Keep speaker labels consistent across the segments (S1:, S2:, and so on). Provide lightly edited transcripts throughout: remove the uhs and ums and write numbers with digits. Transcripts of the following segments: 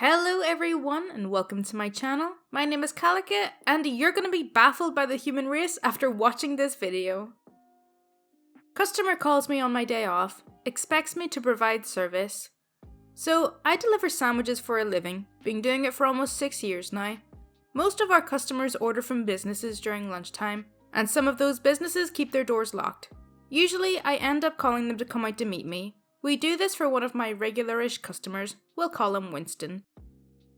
S1: Hello everyone and welcome to my channel. My name is Kalika and you're going to be baffled by the human race after watching this video. Customer calls me on my day off, expects me to provide service. So I deliver sandwiches for a living, been doing it for almost 6 years now. Most of our customers order from businesses during lunchtime, and some of those businesses keep their doors locked. Usually I end up calling them to come out to meet me. We do this for one of my regular-ish customers, we'll call him Winston.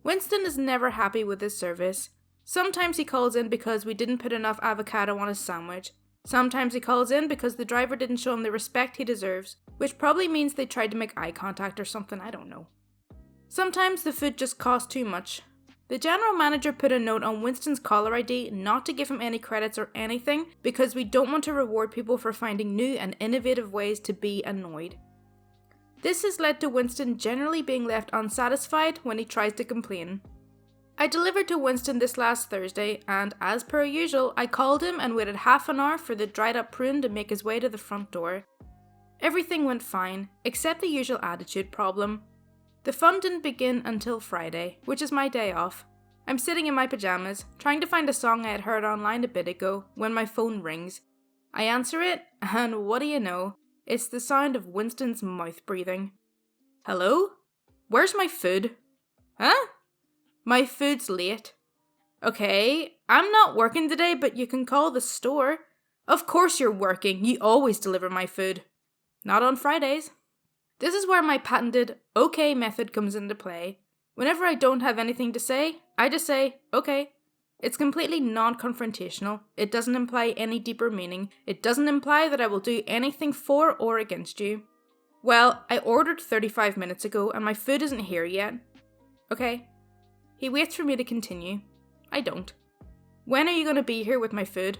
S1: Winston is never happy with his service. Sometimes he calls in because we didn't put enough avocado on his sandwich. Sometimes he calls in because the driver didn't show him the respect he deserves, which probably means they tried to make eye contact or something, I don't know. Sometimes the food just costs too much. The general manager put a note on Winston's caller ID not to give him any credits or anything because we don't want to reward people for finding new and innovative ways to be annoyed. This has led to Winston generally being left unsatisfied when he tries to complain. I delivered to Winston this last Thursday and, as per usual, I called him and waited half an hour for the dried up prune to make his way to the front door. Everything went fine, except the usual attitude problem. The fun didn't begin until Friday, which is my day off. I'm sitting in my pajamas, trying to find a song I had heard online a bit ago, when my phone rings. I answer it, and what do you know? It's the sound of Winston's mouth breathing. Hello? Where's my food? Huh? My food's late. Okay, I'm not working today, but you can call the store. Of course you're working, you always deliver my food. Not on Fridays. This is where my patented okay method comes into play. Whenever I don't have anything to say, I just say, okay. It's completely non-confrontational, it doesn't imply any deeper meaning, it doesn't imply that I will do anything for or against you. Well, I ordered 35 minutes ago and my food isn't here yet. Okay. He waits for me to continue. I don't. When are you going to be here with my food?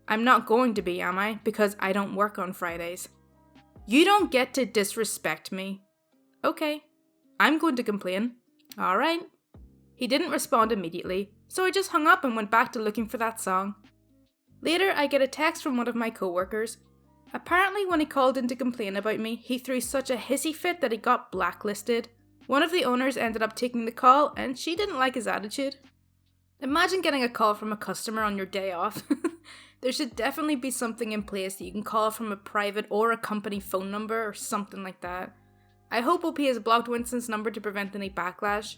S1: I'm not going to be, am I? Because I don't work on Fridays. You don't get to disrespect me. Okay. I'm going to complain. Alright. He didn't respond immediately, so I just hung up and went back to looking for that song. Later, I get a text from one of my co-workers. Apparently, when he called in to complain about me, he threw such a hissy fit that he got blacklisted. One of the owners ended up taking the call, and she didn't like his attitude. Imagine getting a call from a customer on your day off. There should definitely be something in place that you can call from a private or a company phone number or something like that. I hope OP has blocked Winston's number to prevent any backlash.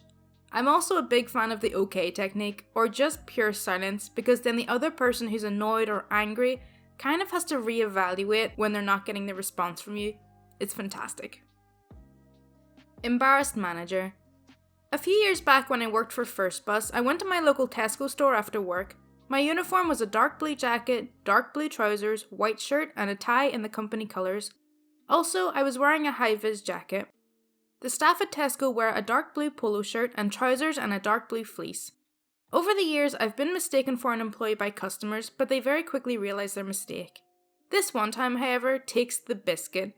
S1: I'm also a big fan of the okay technique, or just pure silence, because then the other person who's annoyed or angry kind of has to reevaluate when they're not getting the response from you. It's fantastic. Embarrassed manager. A few years back when I worked for First Bus, I went to my local Tesco store after work. My uniform was a dark blue jacket, dark blue trousers, white shirt, and a tie in the company colours. Also, I was wearing a high-vis jacket. The staff at Tesco wear a dark blue polo shirt and trousers and a dark blue fleece. Over the years, I've been mistaken for an employee by customers, but they very quickly realise their mistake. This one time, however, takes the biscuit.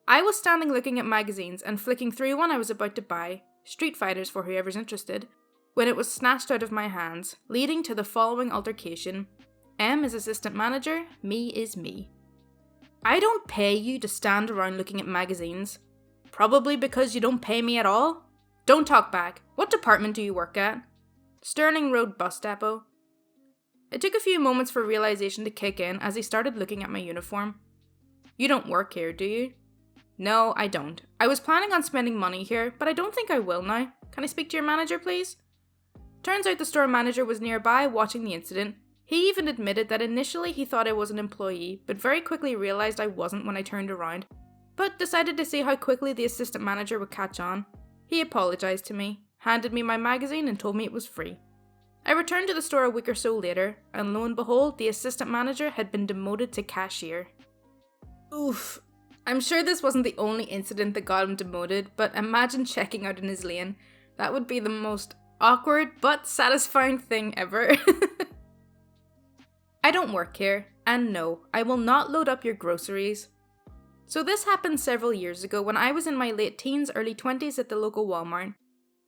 S1: I was standing looking at magazines and flicking through one I was about to buy, Street Fighters for whoever's interested, when it was snatched out of my hands, leading to the following altercation. M is assistant manager, me is me. I don't pay you to stand around looking at magazines. Probably because you don't pay me at all? Don't talk back. What department do you work at? Sterling Road Bus Depot. It took a few moments for realization to kick in as he started looking at my uniform. You don't work here, do you? No, I don't. I was planning on spending money here, but I don't think I will now. Can I speak to your manager, please? Turns out the store manager was nearby watching the incident. He even admitted that initially he thought I was an employee, but very quickly realized I wasn't when I turned around. But decided to see how quickly the assistant manager would catch on. He apologised to me, handed me my magazine and told me it was free. I returned to the store a week or so later, and lo and behold, the assistant manager had been demoted to cashier. Oof. I'm sure this wasn't the only incident that got him demoted, but imagine checking out in his lane. That would be the most awkward but satisfying thing ever. I don't work here, and no, I will not load up your groceries. So this happened several years ago when I was in my late teens, early 20s at the local Walmart.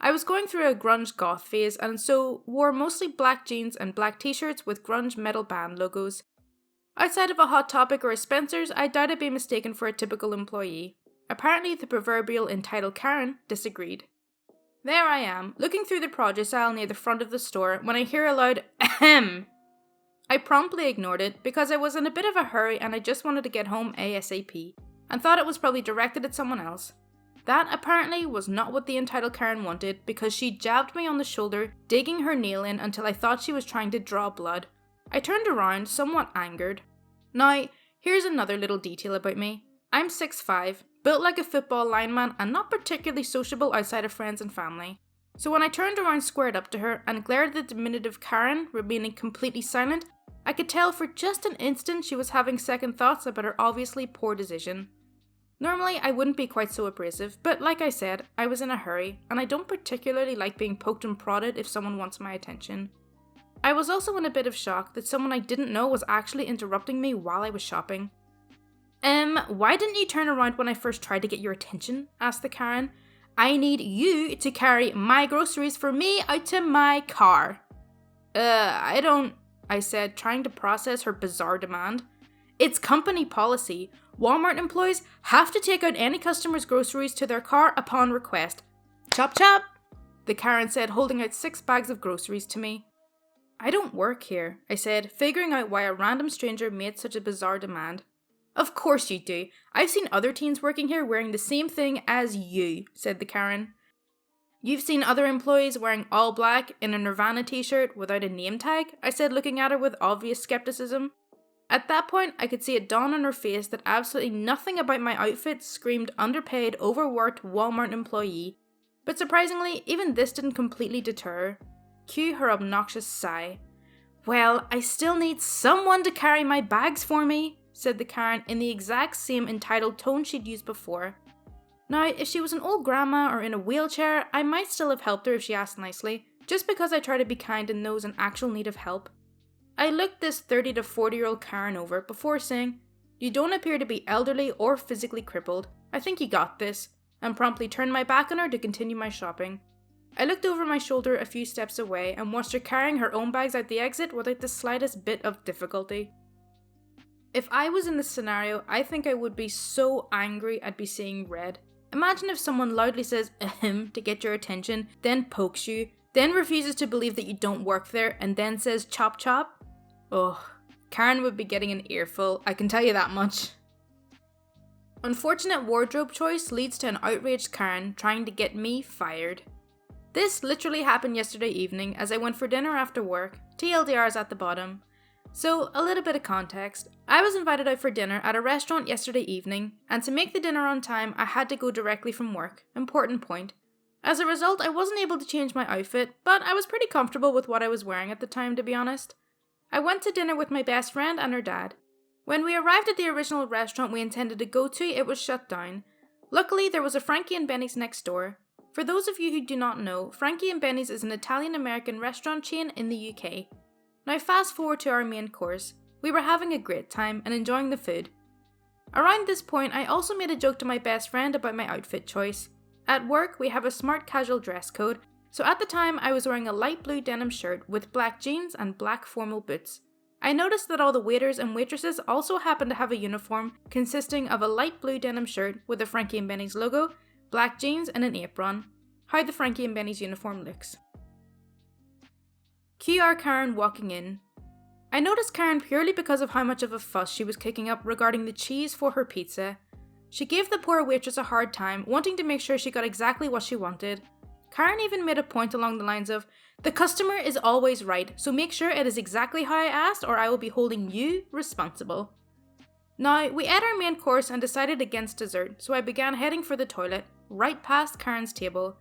S1: I was going through a grunge goth phase and so wore mostly black jeans and black t-shirts with grunge metal band logos. Outside of a Hot Topic or a Spencer's, I doubt I'd be mistaken for a typical employee. Apparently the proverbial entitled Karen disagreed. There I am, looking through the produce aisle near the front of the store when I hear a loud ahem. I promptly ignored it because I was in a bit of a hurry and I just wanted to get home ASAP, and thought it was probably directed at someone else. That apparently was not what the entitled Karen wanted, because she jabbed me on the shoulder, digging her nail in until I thought she was trying to draw blood. I turned around, somewhat angered. Now, here's another little detail about me. I'm 6'5", built like a football lineman and not particularly sociable outside of friends and family. So when I turned around, squared up to her and glared at the diminutive Karen, remaining completely silent, I could tell for just an instant she was having second thoughts about her obviously poor decision. Normally, I wouldn't be quite so abrasive, but like I said, I was in a hurry, and I don't particularly like being poked and prodded if someone wants my attention. I was also in a bit of shock that someone I didn't know was actually interrupting me while I was shopping. Why didn't you turn around when I first tried to get your attention? Asked the Karen. I need you to carry my groceries for me out to my car. I said, trying to process her bizarre demand. It's company policy. Walmart employees have to take out any customer's groceries to their car upon request. Chop chop, the Karen said, holding out 6 bags of groceries to me. I don't work here, I said, figuring out why a random stranger made such a bizarre demand. Of course you do. I've seen other teens working here wearing the same thing as you, said the Karen. You've seen other employees wearing all black in a Nirvana t-shirt without a name tag, I said, looking at her with obvious skepticism. At that point, I could see it dawn on her face that absolutely nothing about my outfit screamed underpaid, overworked Walmart employee, but surprisingly, even this didn't completely deter her. Cue her obnoxious sigh. Well, I still need someone to carry my bags for me, said the Karen in the exact same entitled tone she'd used before. Now, if she was an old grandma or in a wheelchair, I might still have helped her if she asked nicely, just because I try to be kind and those in actual need of help. I looked this 30 to 40-year-old Karen over before saying, You don't appear to be elderly or physically crippled. I think you got this, and promptly turned my back on her to continue my shopping. I looked over my shoulder a few steps away and watched her carrying her own bags out the exit without the slightest bit of difficulty. If I was in this scenario, I think I would be so angry I'd be seeing red. Imagine if someone loudly says ahem to get your attention, then pokes you, then refuses to believe that you don't work there, and then says chop chop. Ugh, Karen would be getting an earful, I can tell you that much. Unfortunate wardrobe choice leads to an outraged Karen trying to get me fired. This literally happened yesterday evening as I went for dinner after work, TLDR's at the bottom. So, a little bit of context. I was invited out for dinner at a restaurant yesterday evening, and to make the dinner on time, I had to go directly from work. Important point. As a result, I wasn't able to change my outfit, but I was pretty comfortable with what I was wearing at the time, to be honest. I went to dinner with my best friend and her dad. When we arrived at the original restaurant we intended to go to, it was shut down. Luckily, there was a Frankie and Benny's next door. For those of you who do not know, Frankie and Benny's is an Italian-American restaurant chain in the UK. Now fast forward to our main course. We were having a great time and enjoying the food. Around this point, I also made a joke to my best friend about my outfit choice. At work, we have a smart casual dress code, so at the time I was wearing a light blue denim shirt with black jeans and black formal boots. I noticed that all the waiters and waitresses also happened to have a uniform consisting of a light blue denim shirt with a Frankie and Benny's logo, black jeans and an apron. How the Frankie and Benny's uniform looks. QR Karen walking in. I noticed Karen purely because of how much of a fuss she was kicking up regarding the cheese for her pizza. She gave the poor waitress a hard time, wanting to make sure she got exactly what she wanted. Karen even made a point along the lines of, the customer is always right, so make sure it is exactly how I asked or I will be holding you responsible. Now, we ate our main course and decided against dessert, so I began heading for the toilet, right past Karen's table.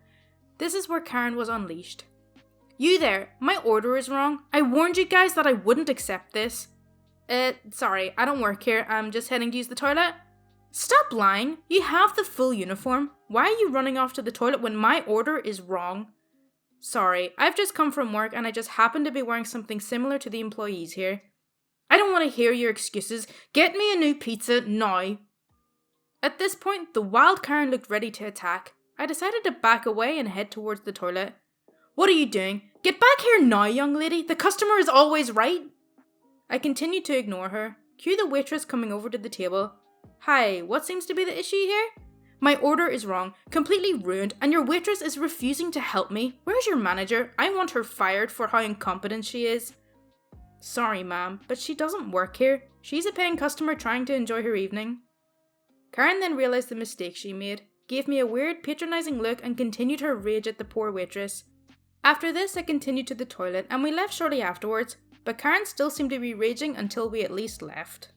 S1: This is where Karen was unleashed. You there, my order is wrong. I warned you guys that I wouldn't accept this. Sorry, I don't work here, I'm just heading to use the toilet. Stop lying, you have the full uniform. Why are you running off to the toilet when my order is wrong? Sorry, I've just come from work and I just happen to be wearing something similar to the employees here. I don't want to hear your excuses. Get me a new pizza now. At this point, the wild Karen looked ready to attack. I decided to back away and head towards the toilet. What are you doing? Get back here now, young lady. The customer is always right. I continued to ignore her. Cue the waitress coming over to the table. Hi, what seems to be the issue here? My order is wrong, completely ruined, and your waitress is refusing to help me. Where's your manager? I want her fired for how incompetent she is. Sorry, ma'am, but she doesn't work here. She's a paying customer trying to enjoy her evening. Karen then realised the mistake she made, gave me a weird, patronising look, and continued her rage at the poor waitress. After this, I continued to the toilet, and we left shortly afterwards, but Karen still seemed to be raging until we at least left.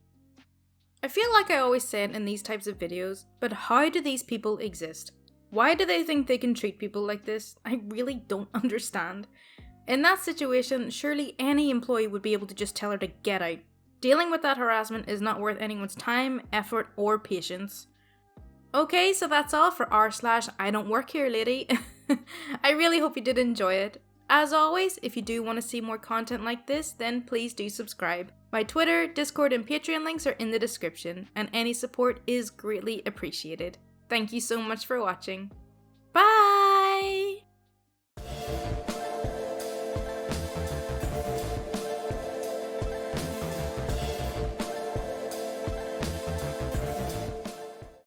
S1: I feel like I always say it in these types of videos, but how do these people exist? Why do they think they can treat people like this? I really don't understand. In that situation, surely any employee would be able to just tell her to get out. Dealing with that harassment is not worth anyone's time, effort, or patience. Okay, so that's all for r/IDontWorkHereLady. I really hope you did enjoy it. As always, if you do want to see more content like this, then please do subscribe. My Twitter, Discord, and Patreon links are in the description, and any support is greatly appreciated. Thank you so much for watching.